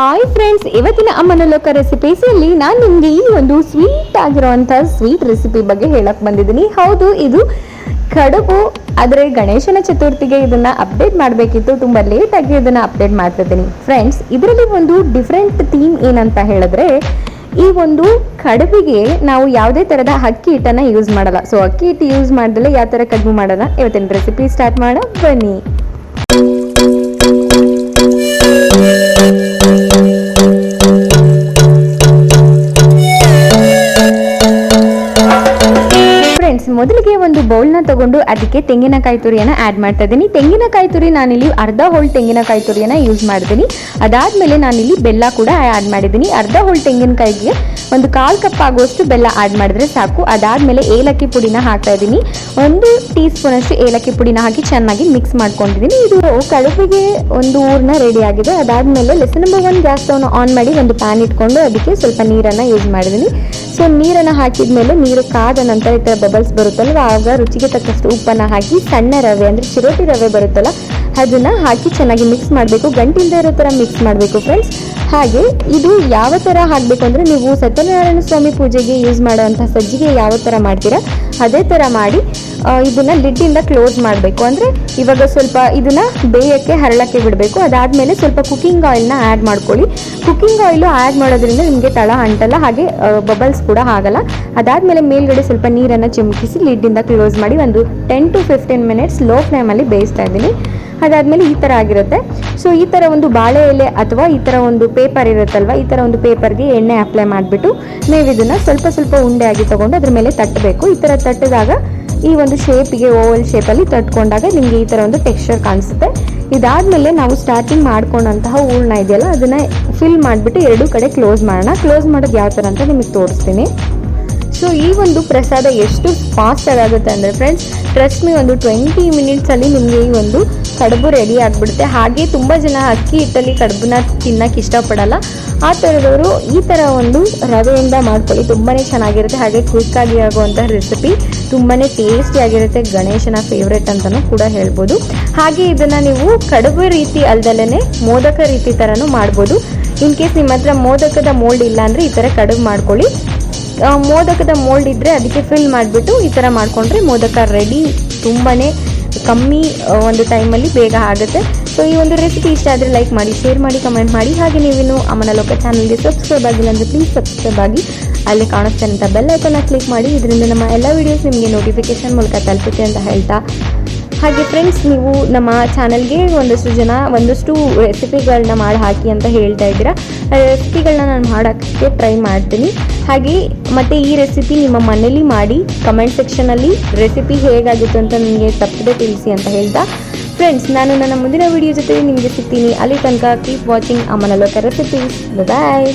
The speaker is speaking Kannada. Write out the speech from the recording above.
ಹಾಯ್ ಫ್ರೆಂಡ್ಸ್, ಇವತ್ತಿನ ಅಮ್ಮನ ಲೋಕ ರೆಸಿಪೀಸಲ್ಲಿ ನಾನು ನಿಮಗೆ ಈ ಒಂದು ಸ್ವೀಟ್ ಆಗಿರುವಂಥ ಸ್ವೀಟ್ ರೆಸಿಪಿ ಬಗ್ಗೆ ಹೇಳಕ್ಕೆ ಬಂದಿದ್ದೀನಿ. ಹೌದು, ಇದು ಕಡುಬು. ಆದರೆ ಗಣೇಶನ ಚತುರ್ಥಿಗೆ ಇದನ್ನು ಅಪ್ಡೇಟ್ ಮಾಡಬೇಕಿತ್ತು, ತುಂಬ ಲೇಟಾಗಿ ಇದನ್ನು ಅಪ್ಡೇಟ್ ಮಾಡ್ತಿದ್ದೀನಿ. ಫ್ರೆಂಡ್ಸ್, ಇದರಲ್ಲಿ ಒಂದು ಡಿಫ್ರೆಂಟ್ ಥೀಮ್ ಏನಂತ ಹೇಳಿದ್ರೆ, ಈ ಒಂದು ಕಡುಬಿಗೆ ನಾವು ಯಾವುದೇ ಥರದ ಅಕ್ಕಿ ಹಿಟ್ಟನ್ನು ಯೂಸ್ ಮಾಡಲ್ಲ. ಸೊ ಅಕ್ಕಿ ಹಿಟ್ಟು ಯೂಸ್ ಮಾಡಿದ್ರೆ ಯಾವ ಥರ ಕಡುಬು ಮಾಡೋಣ, ಇವತ್ತಿನ ರೆಸಿಪಿ ಸ್ಟಾರ್ಟ್ ಮಾಡೋಣ ಬನ್ನಿ. ಮೊದಲಿಗೆ ಒಂದು ಬೌಲ್ನ ತಗೊಂಡು ಅದಕ್ಕೆ ತೆಂಗಿನಕಾಯಿ ತುರಿಯನ್ನು ಆ್ಯಡ್ ಮಾಡ್ತಾ ಇದ್ದೀನಿ. ತೆಂಗಿನಕಾಯಿ ತುರಿ ನಾನಿಲ್ಲಿ ಅರ್ಧ ಹೋಳು ತೆಂಗಿನಕಾಯಿ ತುರಿಯನ್ನು ಯೂಸ್ ಮಾಡಿದ್ದೀನಿ. ಅದಾದಮೇಲೆ ನಾನಿಲ್ಲಿ ಬೆಲ್ಲ ಕೂಡ ಆ್ಯಡ್ ಮಾಡಿದ್ದೀನಿ. ಅರ್ಧ ಹೋಳು ತೆಂಗಿನಕಾಯಿಗೆ ಒಂದು 1/4 ಕಪ್ ಆಗುವಷ್ಟು ಬೆಲ್ಲ ಆ್ಯಡ್ ಮಾಡಿದ್ರೆ ಸಾಕು. ಅದಾದಮೇಲೆ ಏಲಕ್ಕಿ ಪುಡಿನ ಹಾಕ್ತಾ ಇದ್ದೀನಿ. 1 ಟೀ ಸ್ಪೂನಷ್ಟು ಏಲಕ್ಕಿ ಪುಡಿನ ಹಾಕಿ ಚೆನ್ನಾಗಿ ಮಿಕ್ಸ್ ಮಾಡ್ಕೊಂಡಿದ್ದೀನಿ. ಇದು ಕಡುಬಿಗೆ ಒಂದು ಊರ್ನ ರೆಡಿ ಆಗಿದೆ. ಅದಾದಮೇಲೆ ಲೆಸನ್ ನಂಬರ್ 1 ಗ್ಯಾಸ್ ಸ್ಟವ್ನ ಆನ್ ಮಾಡಿ ಒಂದು ಪ್ಯಾನ್ ಇಟ್ಕೊಂಡು ಅದಕ್ಕೆ ಸ್ವಲ್ಪ ನೀರನ್ನು ಯೂಸ್ ಮಾಡಿದ್ದೀನಿ. ಸೊ ನೀರನ್ನು ಹಾಕಿದ ಮೇಲೆ ನೀರು ಕಾದ ನಂತರ ಈ ಥರ ಬಬಲ್ಸ್ ಬರುತ್ತಲ್ಲ, ಆಗ ರುಚಿಗೆ ತಕ್ಕಷ್ಟು ಉಪ್ಪನ್ನು ಹಾಕಿ ಸಣ್ಣ ರವೆ ಅಂದರೆ ಚಿರೋಟಿ ರವೆ ಬರುತ್ತಲ್ಲ ಅದನ್ನು ಹಾಕಿ ಚೆನ್ನಾಗಿ ಮಿಕ್ಸ್ ಮಾಡಬೇಕು. ಗಂಟಿಲ್ಲದೆ ಇರೋ ಥರ ಮಿಕ್ಸ್ ಮಾಡಬೇಕು ಫ್ರೆಂಡ್ಸ್. ಹಾಗೆ ಇದು ಯಾವ ಥರ ಹಾಕಬೇಕು ಅಂದರೆ, ನೀವು ಸತ್ಯನಾರಾಯಣ ಸ್ವಾಮಿ ಪೂಜೆಗೆ ಯೂಸ್ ಮಾಡೋವಂಥ ಸಜ್ಜಿಗೆ ಯಾವ ಥರ ಮಾಡ್ತೀರಾ ಅದೇ ಥರ ಮಾಡಿ ಇದನ್ನು ಲಿಡ್ಡಿಂದ ಕ್ಲೋಸ್ ಮಾಡಬೇಕು. ಅಂದರೆ ಇವಾಗ ಸ್ವಲ್ಪ ಇದನ್ನು ಬೇಯಕ್ಕೆ ಹರಳಕ್ಕೆ ಬಿಡಬೇಕು. ಅದಾದಮೇಲೆ ಸ್ವಲ್ಪ ಕುಕ್ಕಿಂಗ್ ಆಯಿಲ್ನ ಆ್ಯಡ್ ಮಾಡ್ಕೊಳ್ಳಿ. ಕುಕ್ಕಿಂಗ್ ಆಯಿಲು ಆ್ಯಡ್ ಮಾಡೋದ್ರಿಂದ ನಿಮಗೆ ತಳ ಅಂಟಲ್ಲ, ಹಾಗೆ ಬಬಲ್ಸ್ ಕೂಡ ಆಗಲ್ಲ. ಅದಾದಮೇಲೆ ಮೇಲ್ಗಡೆ ಸ್ವಲ್ಪ ನೀರನ್ನು ಚಿಮುಕಿಸಿ ಲಿಡ್ಡಿಂದ ಕ್ಲೋಸ್ ಮಾಡಿ ಒಂದು 10 to 15 ಮಿನಿಟ್ಸ್ ಲೋ ಫ್ಲೇಮಲ್ಲಿ ಬೇಯಿಸ್ತಾ ಇದ್ದೀನಿ. ಅದಾದಮೇಲೆ ಈ ಥರ ಆಗಿರುತ್ತೆ. ಸೊ ಈ ಥರ ಒಂದು ಬಾಳೆ ಎಲೆ ಅಥವಾ ಈ ಥರ ಒಂದು ಪೇಪರ್ ಇರುತ್ತಲ್ವ, ಈ ಥರ ಒಂದು ಪೇಪರ್ಗೆ ಎಣ್ಣೆ ಅಪ್ಲೈ ಮಾಡಿಬಿಟ್ಟು ನೀವು ಇದನ್ನು ಸ್ವಲ್ಪ ಸ್ವಲ್ಪ ಉಂಡೆಯಾಗಿ ತೊಗೊಂಡು ಅದ್ರ ಮೇಲೆ ತಟ್ಟಬೇಕು. ಈ ಥರ ತಟ್ಟಿದಾಗ ಈ ಒಂದು ಶೇಪಿಗೆ ಓವಲ್ ಶೇಪಲ್ಲಿ ತಟ್ಕೊಂಡಾಗ ನಿಮಗೆ ಈ ಥರ ಒಂದು ಟೆಕ್ಸ್ಚರ್ ಕಾಣಿಸುತ್ತೆ. ಇದಾದಮೇಲೆ ನಾವು ಸ್ಟಾರ್ಟಿಂಗ್ ಮಾಡ್ಕೊಂಡಂತಹ ಹೂಳನ್ನ ಇದೆಯಲ್ಲ ಅದನ್ನು ಫಿಲ್ ಮಾಡಿಬಿಟ್ಟು ಎರಡೂ ಕಡೆ ಕ್ಲೋಸ್ ಮಾಡೋಣ. ಕ್ಲೋಸ್ ಮಾಡೋದು ಯಾವ ಥರ ಅಂತ ನಿಮಗೆ ತೋರಿಸ್ತೀನಿ. ಸೊ ಈ ಒಂದು ಪ್ರಸಾದ ಎಷ್ಟು ಫಾಸ್ಟಾಗಿ ಆಗುತ್ತೆ ಅಂದರೆ ಫ್ರೆಂಡ್ಸ್, ಟ್ರಸ್ಟ್ ಮೀ, ಒಂದು 20 ಮಿನಿಟ್ಸಲ್ಲಿ ನಿಮಗೆ ಈ ಒಂದು ಕಡುಬು ರೆಡಿ ಆಗಿಬಿಡುತ್ತೆ. ಹಾಗೆ ತುಂಬ ಜನ ಅಕ್ಕಿ ಹಿಟ್ಟಲ್ಲಿ ಕಡುಬನ್ನ ತಿನ್ನೋಕ್ಕೆ ಇಷ್ಟಪಡಲ್ಲ. ಆ ಥರದವರು ಈ ಥರ ಒಂದು ರವೆಯಿಂದ ಮಾಡ್ಕೊಳ್ಳಿ, ತುಂಬಾ ಚೆನ್ನಾಗಿರುತ್ತೆ. ಹಾಗೆ ಕ್ವಿಕ್ಕಾಗಿ ಆಗುವಂಥ ರೆಸಿಪಿ, ತುಂಬಾ ಟೇಸ್ಟಿಯಾಗಿರುತ್ತೆ. ಗಣೇಶನ ಫೇವ್ರೇಟ್ ಅಂತಲೂ ಕೂಡ ಹೇಳ್ಬೋದು. ಹಾಗೆ ಇದನ್ನು ನೀವು ಕಡುಬು ರೀತಿ ಅಲ್ದಲೇ ಮೋದಕ ರೀತಿ ಥರನೂ ಮಾಡ್ಬೋದು. ಇನ್ ಕೇಸ್ ನಿಮ್ಮ ಹತ್ರ ಮೋದಕದ ಮೋಲ್ಡ್ ಇಲ್ಲ ಅಂದರೆ ಈ ಥರ ಕಡುಬು ಮಾಡ್ಕೊಳ್ಳಿ. ಮೋದಕದ ಮೋಲ್ಡ್ ಇದ್ದರೆ ಅದಕ್ಕೆ ಫಿಲ್ ಮಾಡಿಬಿಟ್ಟು ಈ ಥರ ಮಾಡಿಕೊಂಡ್ರೆ ಮೋದಕ ರೆಡಿ. ತುಂಬಾ ಕಮ್ಮಿ ಒಂದು ಟೈಮಲ್ಲಿ ಬೇಗ ಆಗುತ್ತೆ. ಸೊ ಈ ಒಂದು ರೆಸಿಪಿ ಇಷ್ಟ ಆದರೆ ಲೈಕ್ ಮಾಡಿ, ಶೇರ್ ಮಾಡಿ, ಕಮೆಂಟ್ ಮಾಡಿ. ಹಾಗೆ ನೀವಿನ್ನು ಅಮ್ಮನ ಲೋಕ ಚಾನಲ್ಗೆ ಸಬ್ಸ್ಕ್ರೈಬ್ ಆಗಿಲ್ಲ ಅಂದರೆ ಪ್ಲೀಸ್ ಸಬ್ಸ್ಕ್ರೈಬ್ ಆಗಿ. ಅಲ್ಲಿ ಕಾಣಿಸ್ತೇನೆ ಅಂತ ಬೆಲ್ ಐಕನ್ನ ಕ್ಲಿಕ್ ಮಾಡಿ. ಇದರಿಂದ ನಮ್ಮ ಎಲ್ಲ ವೀಡಿಯೋಸ್ ನಿಮಗೆ ನೋಟಿಫಿಕೇಷನ್ ಮೂಲಕ ತಲುಪುತ್ತೆ ಅಂತ ಹೇಳ್ತಾ, ಹಾಗೆ ಫ್ರೆಂಡ್ಸ್, ನೀವು ನಮ್ಮ ಚಾನಲ್ಗೆ ಒಂದಷ್ಟು ರೆಸಿಪಿಗಳನ್ನ ಮಾಡಿ ಹಾಕಿ ಅಂತ ಹೇಳ್ತಾ ಇದ್ದೀರಾ. ರೆಸಿಪಿಗಳನ್ನ ನಾನು ಮಾಡೋಕ್ಕೆ ಟ್ರೈ ಮಾಡ್ತೀನಿ. ಹಾಗೆ ಮತ್ತು ಈ ರೆಸಿಪಿ ನಿಮ್ಮ ಮನೇಲಿ ಮಾಡಿ ಕಮೆಂಟ್ ಸೆಕ್ಷನಲ್ಲಿ ರೆಸಿಪಿ ಹೇಗಾಗಿತ್ತು ಅಂತ ನನಗೆ ತಪ್ಪದೆ ತಿಳಿಸಿ ಅಂತ ಹೇಳ್ತಾ, ಫ್ರೆಂಡ್ಸ್, ನಾನು ನನ್ನ ಮುಂದಿನ ವಿಡಿಯೋ ಜೊತೆ ನಿಮಗೆ ಸಿಗ್ತೀನಿ. ಅಲ್ಲಿ ತನಕ ಕೀಪ್ ವಾಚಿಂಗ್ ಅಮ್ಮನ ಲೋಕ ರೆಸಿಪೀಸ್. ಬಾಯ್.